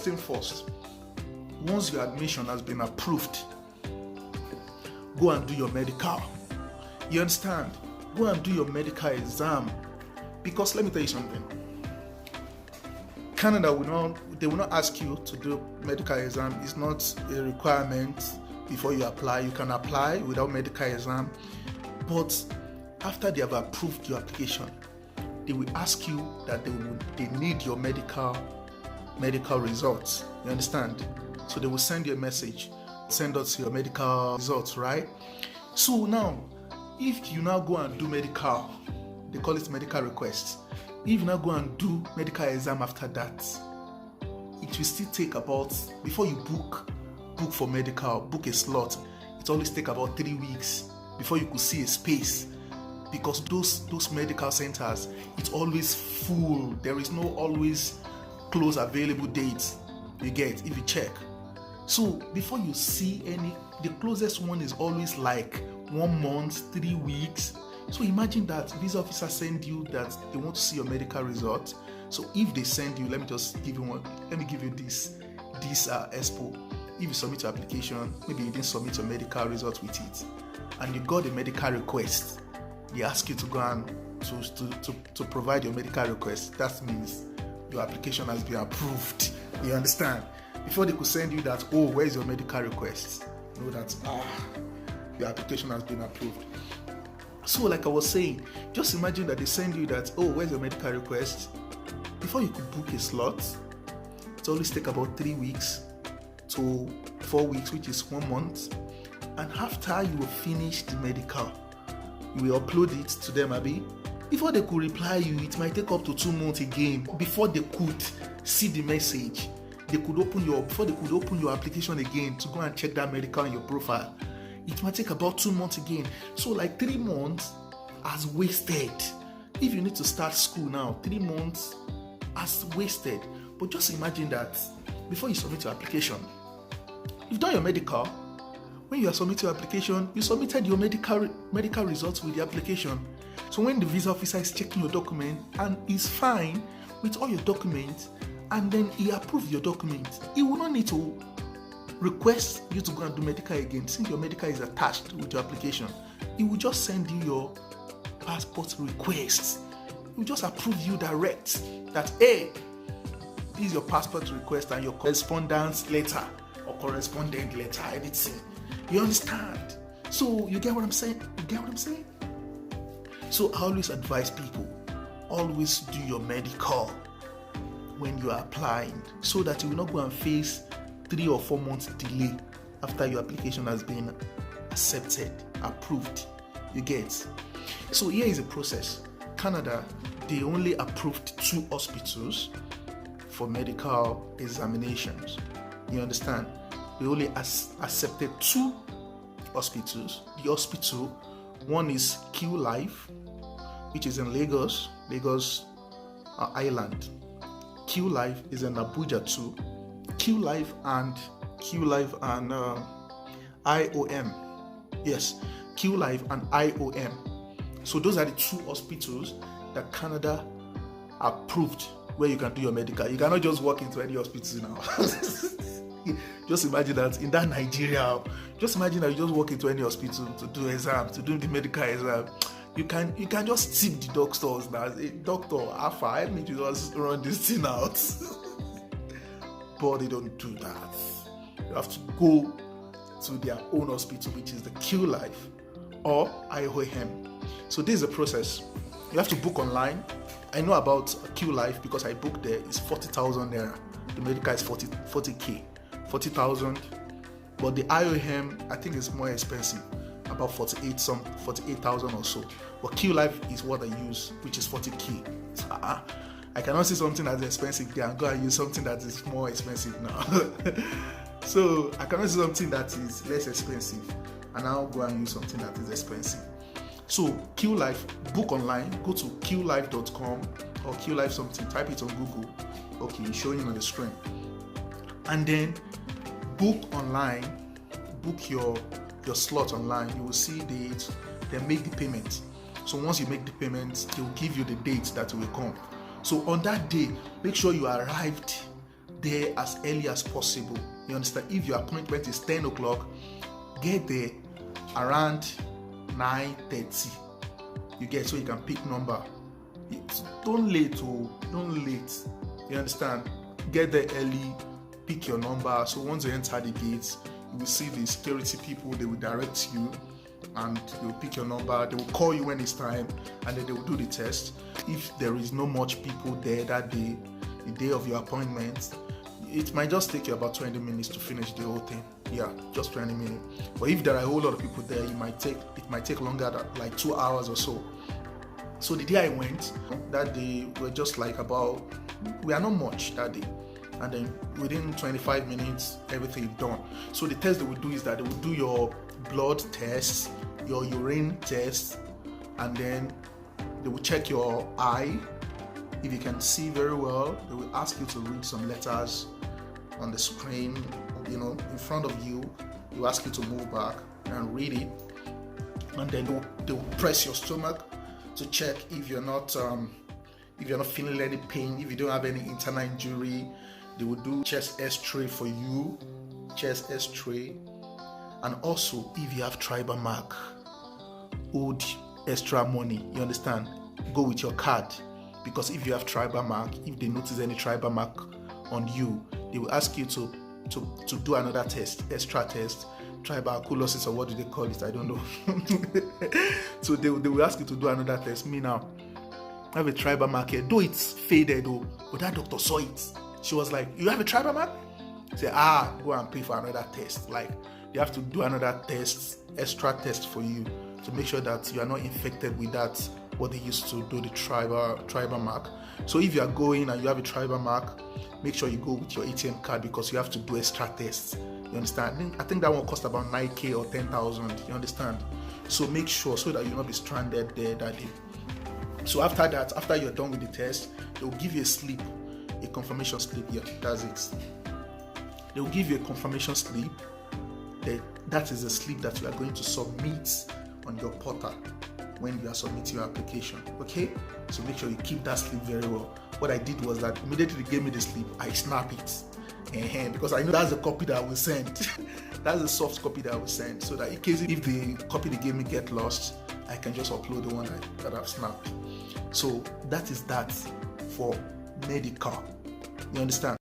first thing first, once your admission has been approved, go and do your medical. You understand? Go and do your medical exam. Because let me tell you something. Canada they will not ask you to do medical exam. It's not a requirement before you apply. You can apply without medical exam. But after they have approved your application, they will ask you that they need your medical results. You understand? So they will send you a message. Send us your medical results, right? So now, if you now go and do medical, they call it medical requests. If you now go and do medical exam after that, it will still take about, before you book for medical, book a slot, it always take about 3 weeks before you could see a space. Because those medical centers, it's always full. There is no always close available dates you get if you check. So before you see the closest one is always like 1 month, 3 weeks. So imagine that visa officer send you that they want to see your medical result. So if they send you, let me give you this expo. If you submit your application, maybe you didn't submit your medical result with it, and you got a medical request, they ask you to go and to provide your medical request. That means your application has been approved. You understand? Before they could send you that, oh, where's your medical request? You know that your application has been approved. So like I was saying, just imagine that they send you that, oh, where's your medical request? Before you could book a slot, it always take about 3 weeks to 4 weeks, which is 1 month. And after you will finish the medical, you will upload it to them, Abi. Before they could reply you, it might take up to 2 months again. Before they could see the message, before they could open your application again to go and check that medical in your profile, it might take about 2 months again. So like 3 months has wasted. If you need to start school now, 3 months has wasted. But just imagine that before you submit your application, you've done your medical. When you are submitting your application, you submitted your medical results with the application. So when the visa officer is checking your document and is fine with all your documents, and then he approves your documents, he will not need to request you to go and do medical again. Since your medical is attached with your application, he will just send you your passport request. He will just approve you direct that, hey, this is your passport request and your correspondence letter or correspondent letter, anything. You understand? So you get what I'm saying? So I always advise people, always do your medical when you are applying, so that you will not go and face 3 or 4 months delay after your application has been accepted, approved. You get? So here is the process. Canada, they only approved 2 hospitals for medical examinations. You understand? They only accepted 2 hospitals. The hospital, one is Q Life, which is in Lagos Island. Q Life is in Abuja too. Q Life and IOM. Yes, Q Life and IOM. So those are the 2 hospitals that Canada approved where you can do your medical. You cannot just walk into any hospital now. Just imagine that in that Nigeria, just imagine that you just walk into any hospital to do exams, to do the medical exam. You can just tip the doctors now. Hey, doctor, Alpha, I need to just run this thing out. But they don't do that. You have to go to their own hospital, which is the Q Life or IOM. So this is the process. You have to book online. I know about Q Life because I booked there. It's 40,000 naira. The medical is 40k, 40,000. But the IOM, I think it's more expensive, about 48,000 or so. But Q Life is what I use, which is 40k. So, I cannot see something that's expensive there and go and use something that is more expensive now. So I cannot see something that is less expensive and I'll go and use something that is expensive. So Q Life, book online, go to qlife.com or Q Life something, type it on Google. Okay, it's showing on the screen. And then book online, book your slot online. You will see dates, then make the payment. So once you make the payment, they will give you the date that will come. So on that day, make sure you arrived there as early as possible. You understand? If your appointment is 10 o'clock, get there around 9:30. You get, so you can pick number. Don't late. You understand? Get there early, pick your number. So once you enter the gates, you will see the security people. They will direct you and they will pick your number. They will call you when it's time, and then they will do the test. If there is no much people there that day, the day of your appointment, it might just take you about 20 minutes to finish the whole thing. Yeah, just 20 minutes. But if there are a whole lot of people there, it might take longer than like 2 hours or so. So the day I went, that day we're just like we are not much that day. And then within 25 minutes, everything is done. So the test they will do is that they will do your blood test, your urine test, and then they will check your eye. If you can see very well, they will ask you to read some letters on the screen, in front of you. They will ask you to move back and read it. And then they will press your stomach to check if you're not feeling any pain, if you don't have any internal injury. They will do chest X-ray for you, chest X-ray. And also, if you have tribal mark, owed extra money, you understand? Go with your card, because if you have tribal mark, if they notice any tribal mark on you, they will ask you to do another test, extra test, tuberculosis, or what do they call it? I don't know. So they will ask you to do another test. Me now, I have a tribal mark here, though it's faded, but that doctor saw it. She was like, "You have a tribal mark?" I said, go and pay for another test. Like, they have to do another test, extra test for you to make sure that you are not infected with that, what they used to do, the tribal mark. So if you are going and you have a tribal mark, make sure you go with your ATM card, because you have to do extra tests. You understand? I think that one cost about 9K or 10,000. You understand? So make sure, so that you'll not be stranded there that day. So after that, after you're done with the test, they'll give you a slip, a confirmation slip. Yeah, that's it. They'll give you a confirmation slip. That is a slip that you are going to submit on your portal when you are submitting your application. Okay? So make sure you keep that slip very well. What I did was that immediately they gave me the slip, I snap it. Because I know that's the copy that I will send. That's the soft copy that I will send. So that in case if the copy they gave me get lost, I can just upload the one that I've snapped. So that is that for medical. You understand?